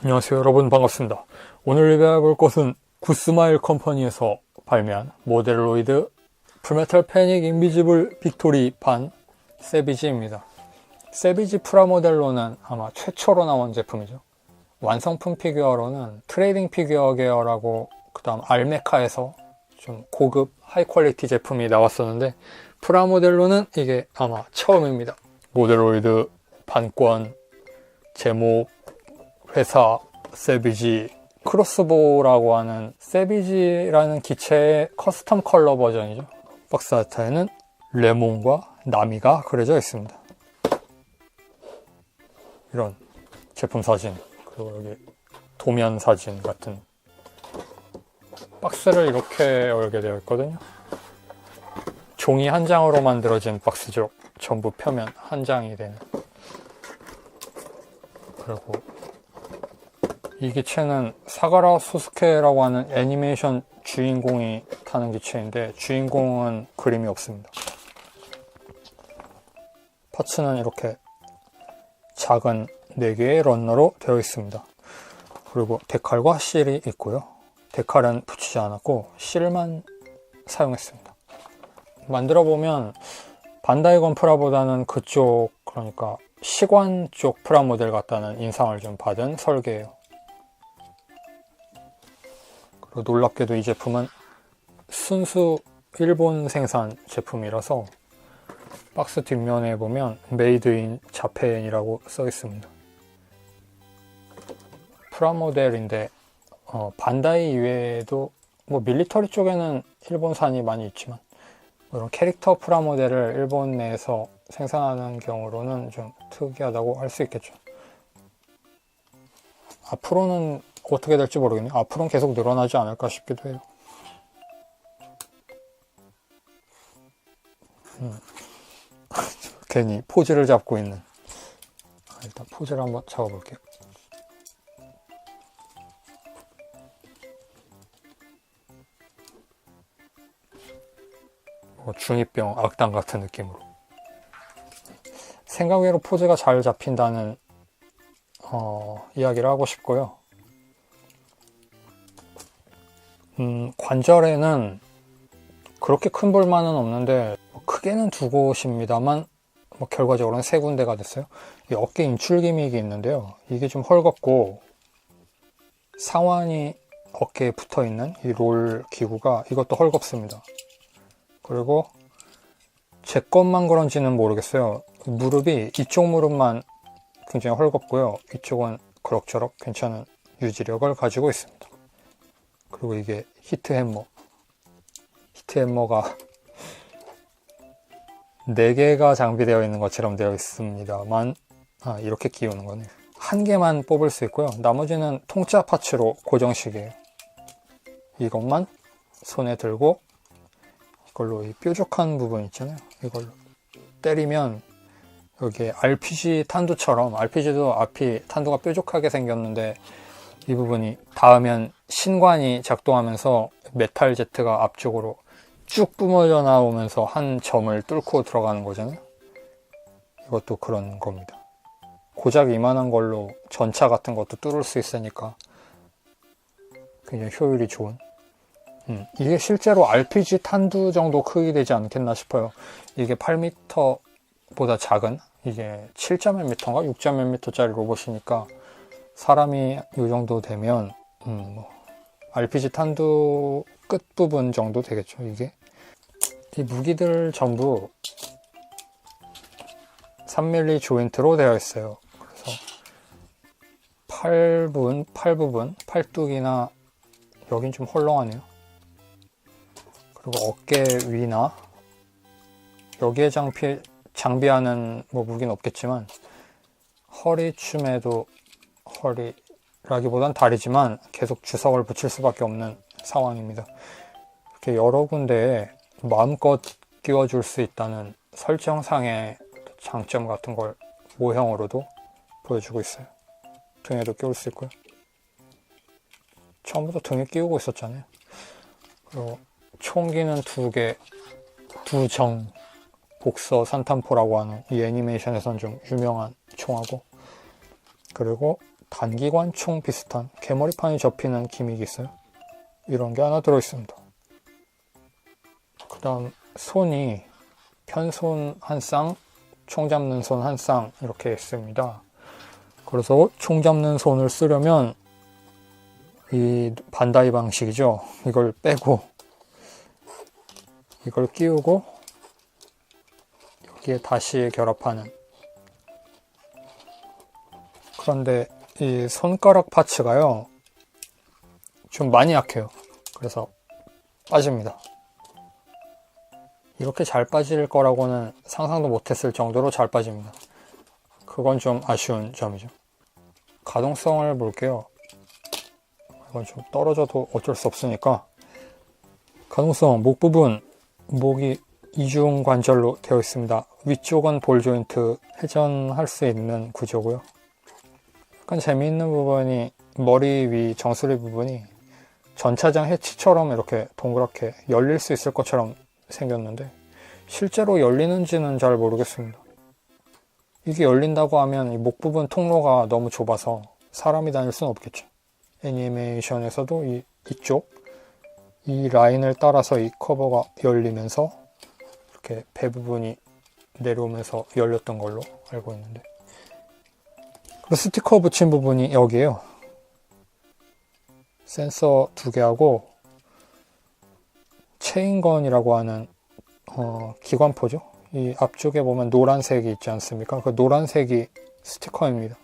안녕하세요 여러분, 반갑습니다. 오늘 리뷰해볼 것은 굿스마일 컴퍼니에서 발매한 모델로이드 풀메탈 패닉 인비지블 빅토리 반 세비지입니다. 세비지 프라모델로는 아마 최초로 나온 제품이죠. 완성품 피규어로는 트레이딩 피규어 계열하고 그 다음 알메카에서 좀 고급 하이 퀄리티 제품이 나왔었는데, 프라모델로는 이게 아마 처음입니다. 모델로이드 반권, 제목, 회사, 세비지, 크로스보우라고 하는 세비지라는 기체의 커스텀 컬러 버전이죠. 박스 아트에는 레몬과 나미가 그려져 있습니다. 이런 제품 사진, 그리고 여기 도면 사진 같은 박스를 이렇게 열게 되어 있거든요. 종이 한 장으로 만들어진 박스죠. 전부 표면 한 장이 되는. 그리고 이 기체는 사가라 소스케라고 하는 애니메이션 주인공이 타는 기체인데, 주인공은 그림이 없습니다. 파츠는 이렇게 작은 4개의 런너로 되어 있습니다. 그리고 데칼과 실이 있고요. 데칼은 붙이지 않았고 실만 사용했습니다. 만들어보면 반다이 건프라보다는 그쪽, 그러니까 시관 쪽 프라모델 같다는 인상을 좀 받은 설계예요. 그리고 놀랍게도 이 제품은 순수 일본 생산 제품이라서 박스 뒷면에 보면 메이드 인 자펜이라고 써 있습니다. 프라모델인데 반다이 이외에도 뭐 밀리터리 쪽에는 일본산이 많이 있지만, 이런 캐릭터 프라모델을 일본 내에서 생산하는 경우로는 좀 특이하다고 할 수 있겠죠. 앞으로는 어떻게 될지 모르겠네요. 앞으로는 계속 늘어나지 않을까 싶기도 해요. 괜히 포즈를 잡고 있는. 일단 포즈를 한번 잡아볼게요. 중2병 악당 같은 느낌으로. 생각외로 포즈가 잘 잡힌다는 이야기를 하고 싶고요. 관절에는 그렇게 큰 불만은 없는데, 크게는 두 곳입니다만 결과적으로는 3군데가 됐어요. 이 어깨 인출 기믹이 있는데요. 이게 좀 헐겁고, 상완이 어깨에 붙어있는 이 롤 기구가 이것도 헐겁습니다. 그리고 제 것만 그런지는 모르겠어요. 무릎이 이쪽 무릎만 굉장히 헐겁고요. 이쪽은 그럭저럭 괜찮은 유지력을 가지고 있습니다. 그리고 이게 히트 해머가 4개가 장비되어 있는 것처럼 되어 있습니다만, 이렇게 끼우는 거네요. 1개만 뽑을 수 있고요. 나머지는 통짜 파츠로 고정식이에요. 이것만 손에 들고 이걸로 이 뾰족한 부분 있잖아요. 이걸로 때리면 여기에 RPG 탄두처럼, RPG도 앞이 탄두가 뾰족하게 생겼는데 이 부분이 닿으면 신관이 작동하면서 메탈 제트가 앞쪽으로 쭉 뿜어져 나오면서 한 점을 뚫고 들어가는 거잖아요. 이것도 그런 겁니다. 고작 이만한 걸로 전차 같은 것도 뚫을 수 있으니까 굉장히 효율이 좋은. 이게 실제로 RPG 탄두 정도 크기 되지 않겠나 싶어요. 이게 8m보다 작은, 이게 7몇 미터인가 6몇 미터짜리 로봇이니까 사람이 이 정도 되면 RPG 탄두 끝부분 정도 되겠죠. 이게 이 무기들 전부 3mm 조인트로 되어 있어요. 그래서 팔뚝이나 여긴 좀 헐렁하네요. 그리고 어깨 위나 여기에 장비하는 무기는 없겠지만, 허리춤에도, 허리라기보단 다리지만 계속 주석을 붙일 수밖에 없는 상황입니다. 이렇게 여러 군데에 마음껏 끼워줄 수 있다는 설정상의 장점 같은 걸 모형으로도 보여주고 있어요. 등에도 끼울 수 있고요. 처음부터 등에 끼우고 있었잖아요. 그리고 총기는 2개, 두정 복서 산탄포라고 하는 이 애니메이션에선 좀 유명한 총하고, 그리고 단기관총 비슷한 개머리판이 접히는 기믹이 있어요. 이런 게 하나 들어있습니다. 그 다음 손이 편손 한 쌍, 총 잡는 손 한 쌍 이렇게 있습니다. 그래서 총 잡는 손을 쓰려면 이 반다이 방식이죠. 이걸 빼고 이걸 끼우고 여기에 다시 결합하는. 그런데 이 손가락 파츠가요 좀 많이 약해요. 그래서 빠집니다. 이렇게 잘 빠질 거라고는 상상도 못했을 정도로 잘 빠집니다. 그건 좀 아쉬운 점이죠. 가동성을 볼게요. 이건 좀 떨어져도 어쩔 수 없으니까. 가동성, 목 부분, 목이 이중 관절로 되어 있습니다. 위쪽은 볼 조인트 회전할 수 있는 구조고요. 약간 재미있는 부분이 머리 위 정수리 부분이 전차장 해치처럼 이렇게 동그랗게 열릴 수 있을 것처럼 생겼는데 실제로 열리는지는 잘 모르겠습니다. 이게 열린다고 하면 이 목 부분 통로가 너무 좁아서 사람이 다닐 수는 없겠죠. 애니메이션에서도 이쪽 이 라인을 따라서 이 커버가 열리면서 이렇게 배 부분이 내려오면서 열렸던 걸로 알고 있는데, 그리고 스티커 붙인 부분이 여기에요. 센서 2개하고 체인건이라고 하는 기관포죠. 이 앞쪽에 보면 노란색이 있지 않습니까? 그 노란색이 스티커입니다.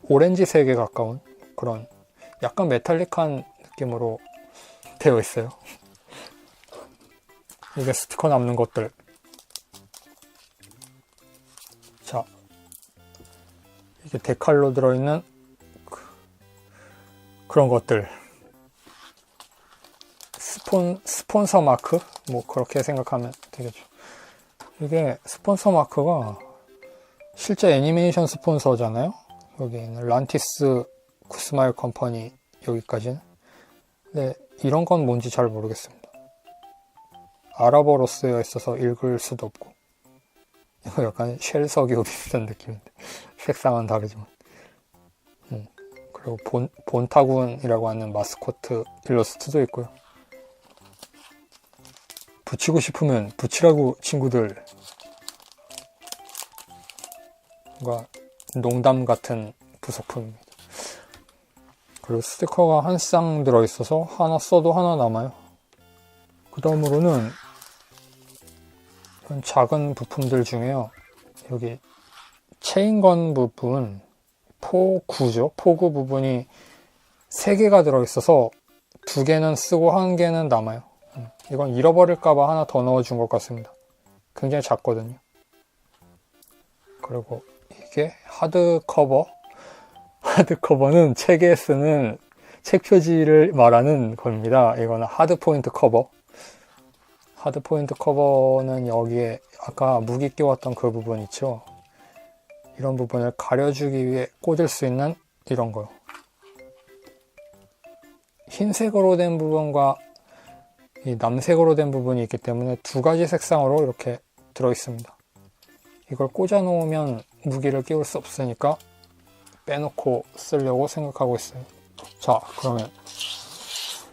오렌지색에 가까운 그런 약간 메탈릭한 느낌으로 되어 있어요. 이게 스티커 남는 것들. 자, 이게 데칼로 들어있는 그런 것들. 스폰서 마크? 뭐 그렇게 생각하면 되겠죠. 이게 스폰서 마크가 실제 애니메이션 스폰서잖아요. 여기 있는 란티스 구스마일 컴퍼니 여기까지는. 근데 이런 건 뭔지 잘 모르겠습니다. 아랍어로 쓰여 있어서 읽을 수도 없고. 이거 약간 쉘석이고 비슷한 느낌인데 색상은 다르지만. 그리고 본타군이라고 하는 마스코트 일러스트도 있고요. 붙이고 싶으면 붙이라고 친구들. 뭔가 농담 같은 부속품입니다. 그리고 스티커가 한 쌍 들어있어서 하나 써도 하나 남아요. 그 다음으로는 이런 작은 부품들 중에요. 여기 체인건 부분, 포구죠. 포구 부분이 3개가 들어있어서 2개는 쓰고 1개는 남아요. 이건 잃어버릴까봐 하나 더 넣어준 것 같습니다. 굉장히 작거든요. 그리고 이게 하드커버. 하드커버는 책에 쓰는 책 표지를 말하는 겁니다. 이거는 하드포인트 커버. 하드포인트 커버는 여기에 아까 무기 끼웠던 그 부분 있죠. 이런 부분을 가려주기 위해 꽂을 수 있는 이런 거요. 흰색으로 된 부분과 이 남색으로 된 부분이 있기 때문에 2가지 색상으로 이렇게 들어있습니다. 이걸 꽂아 놓으면 무기를 끼울 수 없으니까 빼놓고 쓰려고 생각하고 있어요. 자, 그러면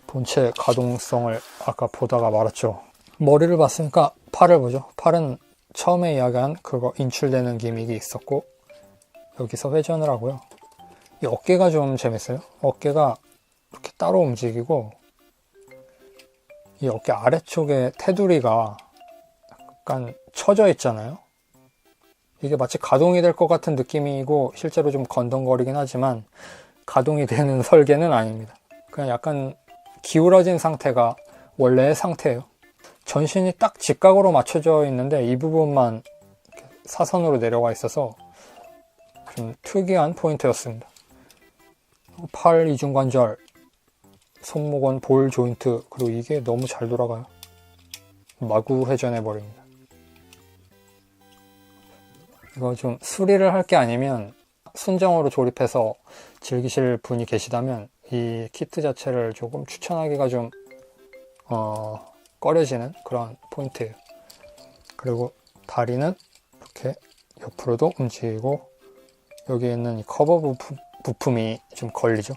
본체 가동성을 아까 보다가 말았죠. 머리를 봤으니까 팔을 보죠. 팔은 처음에 이야기한 그거 인출되는 기믹이 있었고 여기서 회전을 하고요. 이 어깨가 좀 재밌어요. 어깨가 이렇게 따로 움직이고 이 어깨 아래쪽에 테두리가 약간 처져 있잖아요. 이게 마치 가동이 될 것 같은 느낌이고 실제로 좀 건덩거리긴 하지만 가동이 되는 설계는 아닙니다. 그냥 약간 기울어진 상태가 원래의 상태예요. 전신이 딱 직각으로 맞춰져 있는데 이 부분만 사선으로 내려가 있어서 좀 특이한 포인트였습니다. 팔 이중관절, 손목은 볼 조인트, 그리고 이게 너무 잘 돌아가요. 마구 회전해버립니다. 이거 좀 수리를 할 게 아니면 순정으로 조립해서 즐기실 분이 계시다면 이 키트 자체를 조금 추천하기가 좀 꺼려지는 그런 포인트예요. 그리고 다리는 이렇게 옆으로도 움직이고 여기에 있는 이 커버 부품이 좀 걸리죠.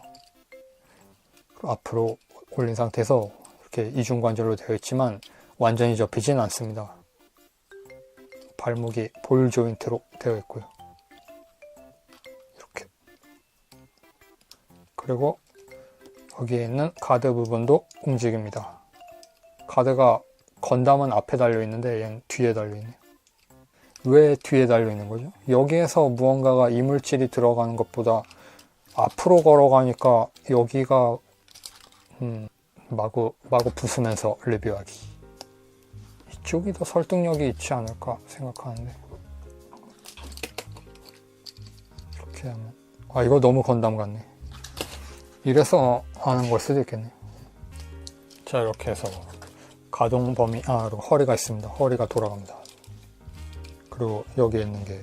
앞으로 올린 상태에서 이렇게 이중관절로 되어 있지만 완전히 접히진 않습니다. 발목이 볼 조인트로 되어 있고요. 이렇게. 그리고 여기에 있는 가드 부분도 움직입니다. 가드가 건담은 앞에 달려 있는데 얘는 뒤에 달려 있네요. 왜 뒤에 달려 있는 거죠? 여기에서 무언가가 이물질이 들어가는 것보다 앞으로 걸어가니까 여기가 마구 부수면서 리뷰하기. 이쪽이 더 설득력이 있지 않을까 생각하는데. 이렇게 하면 이거 너무 건담 같네. 이래서 하는 걸 수도 있겠네. 자, 이렇게 해서 가동 범위, 그리고 허리가 있습니다. 허리가 돌아갑니다. 그리고 여기에 있는 게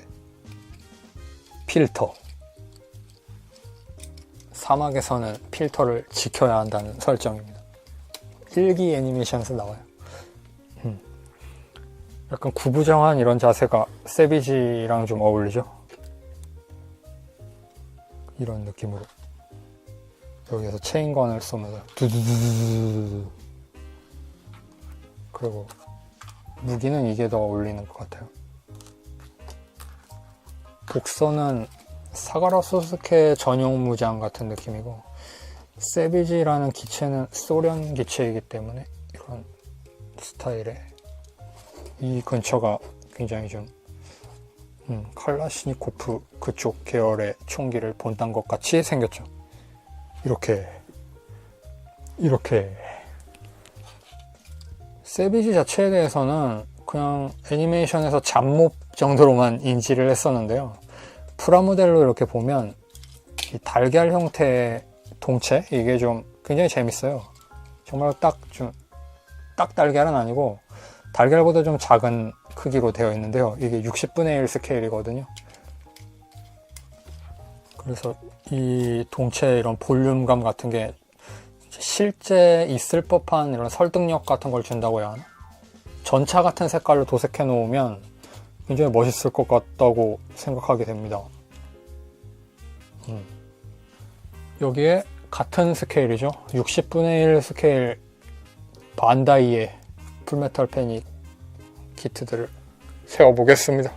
필터. 사막에서는 필터를 지켜야 한다는 설정입니다. 1기 애니메이션에서 나와요. 약간 구부정한 이런 자세가 세비지랑 좀 어울리죠? 이런 느낌으로. 여기에서 체인건을 쏘면서 두두두두두. 그리고 무기는 이게 더 어울리는 것 같아요. 복선은 사가라 소스케 전용 무장 같은 느낌이고, 세비지라는 기체는 소련 기체이기 때문에 이런 스타일의 이 근처가 굉장히 좀 칼라시니코프 그쪽 계열의 총기를 본딴 것 같이 생겼죠. 이렇게 세비지 자체에 대해서는 그냥 애니메이션에서 잡몹 정도로만 인지를 했었는데요. 프라모델로 이렇게 보면 이 달걀 형태의 동체, 이게 좀 굉장히 재밌어요. 정말 딱 달걀은 아니고 달걀보다 좀 작은 크기로 되어 있는데요. 이게 60분의 1 스케일이거든요. 그래서 이 동체의 이런 볼륨감 같은 게 실제 있을 법한 이런 설득력 같은 걸 준다고 해야 하나? 전차 같은 색깔로 도색해 놓으면 굉장히 멋있을 것 같다고 생각하게 됩니다. 여기에 같은 스케일이죠. 60분의 1 스케일 반다이의 풀메탈 패닉 키트들을 세워보겠습니다.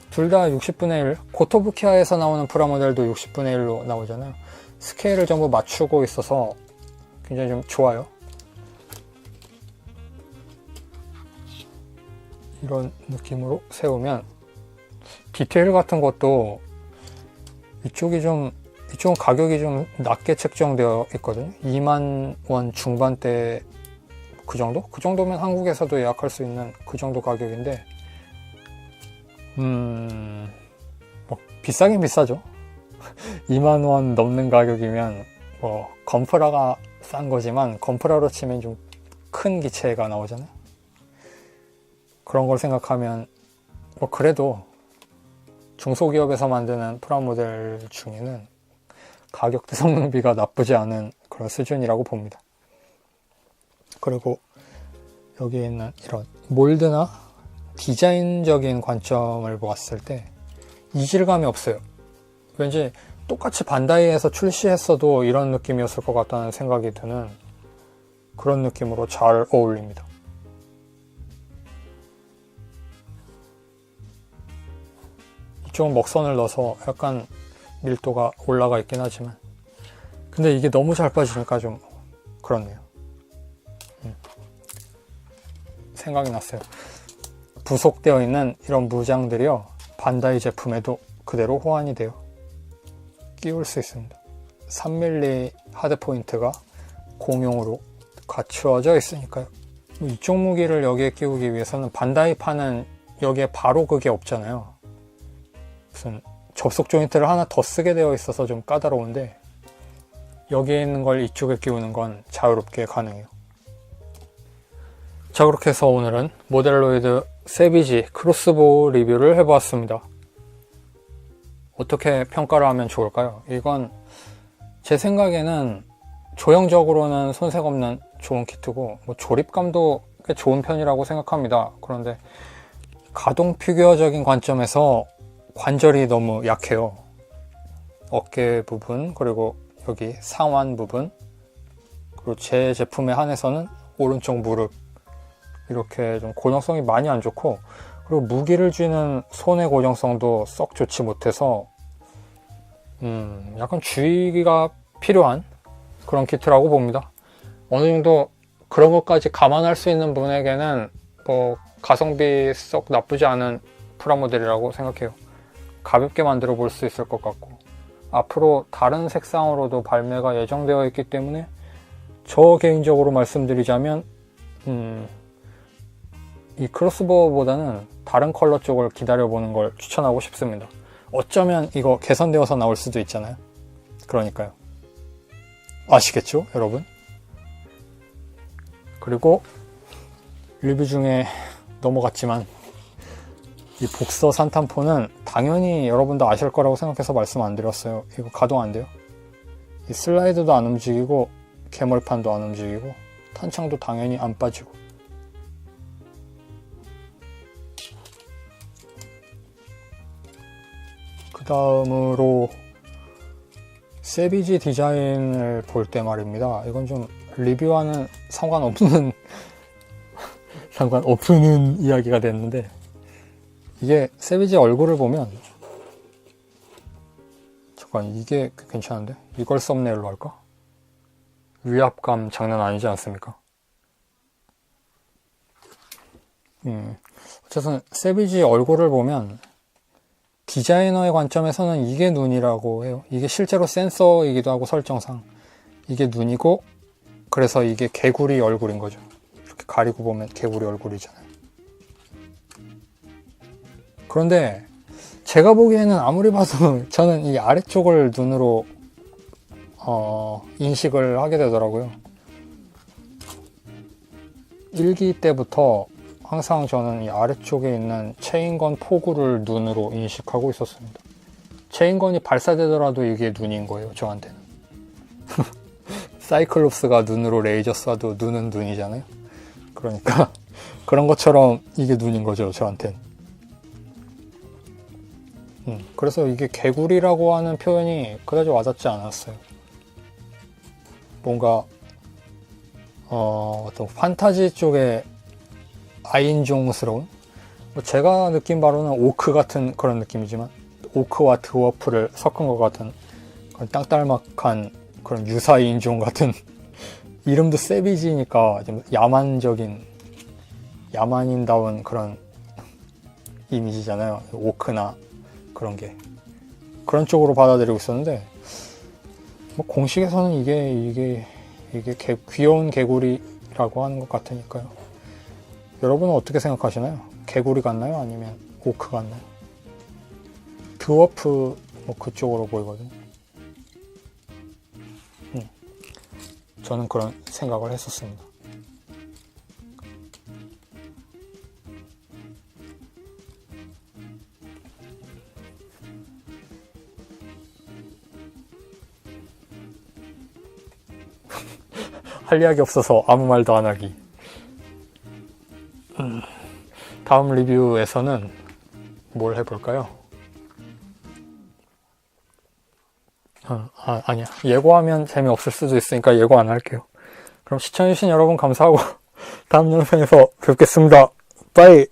둘 다 60분의 1, 고토부키아에서 나오는 프라모델도 60분의 1로 나오잖아요. 스케일을 전부 맞추고 있어서 굉장히 좀 좋아요. 이런 느낌으로 세우면 디테일 같은 것도 이쪽은 가격이 좀 낮게 책정되어 있거든요. 2만 원 중반대 그 정도? 그 정도면 한국에서도 예약할 수 있는 그 정도 가격인데 비싸긴 비싸죠. 2만 원 넘는 가격이면 건프라가 싼 거지만 건프라로 치면 좀 큰 기체가 나오잖아요. 그런 걸 생각하면 그래도 중소기업에서 만드는 프라모델 중에는 가격대 성능비가 나쁘지 않은 그런 수준이라고 봅니다. 그리고 여기에 있는 이런 몰드나 디자인적인 관점을 보았을 때 이질감이 없어요. 왠지 똑같이 반다이에서 출시했어도 이런 느낌이었을 것 같다는 생각이 드는 그런 느낌으로 잘 어울립니다. 이쪽은 먹선을 넣어서 약간 밀도가 올라가 있긴 하지만 근데 이게 너무 잘 빠지니까 좀 그렇네요. 생각이 났어요. 부속되어 있는 이런 무장들이요, 반다이 제품에도 그대로 호환이 돼요. 끼울 수 있습니다. 3mm 하드포인트가 공용으로 갖추어져 있으니까요. 이쪽 무기를 여기에 끼우기 위해서는 반다이판은 여기에 바로 그게 없잖아요. 무슨 접속 조인트를 하나 더 쓰게 되어 있어서 좀 까다로운데 여기에 있는 걸 이쪽에 끼우는 건 자유롭게 가능해요. 자, 그렇게 해서 오늘은 모델로이드 세비지 크로스보우 리뷰를 해보았습니다. 어떻게 평가를 하면 좋을까요? 이건 제 생각에는 조형적으로는 손색 없는 좋은 키트고 조립감도 꽤 좋은 편이라고 생각합니다. 그런데 가동 피규어적인 관점에서 관절이 너무 약해요. 어깨 부분, 그리고 여기 상완 부분, 그리고 제 제품에 한해서는 오른쪽 무릎, 이렇게 좀 고정성이 많이 안 좋고, 그리고 무기를 쥐는 손의 고정성도 썩 좋지 못해서 약간 주의가 필요한 그런 키트라고 봅니다. 어느 정도 그런 것까지 감안할 수 있는 분에게는 뭐 가성비 썩 나쁘지 않은 프라모델이라고 생각해요. 가볍게 만들어 볼 수 있을 것 같고, 앞으로 다른 색상으로도 발매가 예정되어 있기 때문에 저 개인적으로 말씀드리자면 이 크로스보어보다는 다른 컬러 쪽을 기다려보는 걸 추천하고 싶습니다. 어쩌면 이거 개선되어서 나올 수도 있잖아요. 그러니까요. 아시겠죠, 여러분? 그리고 리뷰 중에 넘어갔지만 이 복서 산탄포는 당연히 여러분도 아실 거라고 생각해서 말씀 안 드렸어요. 이거 가동 안 돼요. 이 슬라이드도 안 움직이고 개멀판도 안 움직이고 탄창도 당연히 안 빠지고. 그 다음으로 세비지 디자인을 볼 때 말입니다. 이건 좀 리뷰와는 상관없는 이야기가 됐는데, 이게 세비지 얼굴을 보면, 잠깐 이게 괜찮은데? 이걸 썸네일로 할까? 위압감 장난 아니지 않습니까? 어쨌든 세비지 얼굴을 보면 디자이너의 관점에서는 이게 눈이라고 해요. 이게 실제로 센서이기도 하고 설정상 이게 눈이고, 그래서 이게 개구리 얼굴인 거죠. 이렇게 가리고 보면 개구리 얼굴이잖아요. 그런데 제가 보기에는 아무리 봐도 저는 이 아래쪽을 눈으로 인식을 하게 되더라고요. 1기 때부터 항상 저는 이 아래쪽에 있는 체인건 포구를 눈으로 인식하고 있었습니다. 체인건이 발사되더라도 이게 눈인 거예요, 저한테는. 사이클롭스가 눈으로 레이저 쏴도 눈은 눈이잖아요. 그러니까 그런 것처럼 이게 눈인 거죠, 저한테는. 그래서 이게 개구리라고 하는 표현이 그다지 와닿지 않았어요. 뭔가 어떤 판타지 쪽에 아인종스러운, 제가 느낀 바로는 오크 같은 그런 느낌이지만, 오크와 드워프를 섞은 것 같은 그런 땅딸막한 그런 유사인종 같은 이름도 세비지니까 좀 야만인다운 그런 이미지잖아요. 오크나 그런 게. 그런 쪽으로 받아들이고 있었는데, 뭐 공식에서는 이게 귀여운 개구리라고 하는 것 같으니까요. 여러분은 어떻게 생각하시나요? 개구리 같나요? 아니면 오크 같나요? 드워프 뭐 그쪽으로 보이거든요. 저는 그런 생각을 했었습니다. 할 이야기 없어서 아무 말도 안 하기. 다음 리뷰에서는 뭘 해볼까요? 아니야. 예고하면 재미없을 수도 있으니까 예고 안 할게요. 그럼 시청해주신 여러분 감사하고 다음 영상에서 뵙겠습니다. 빠이!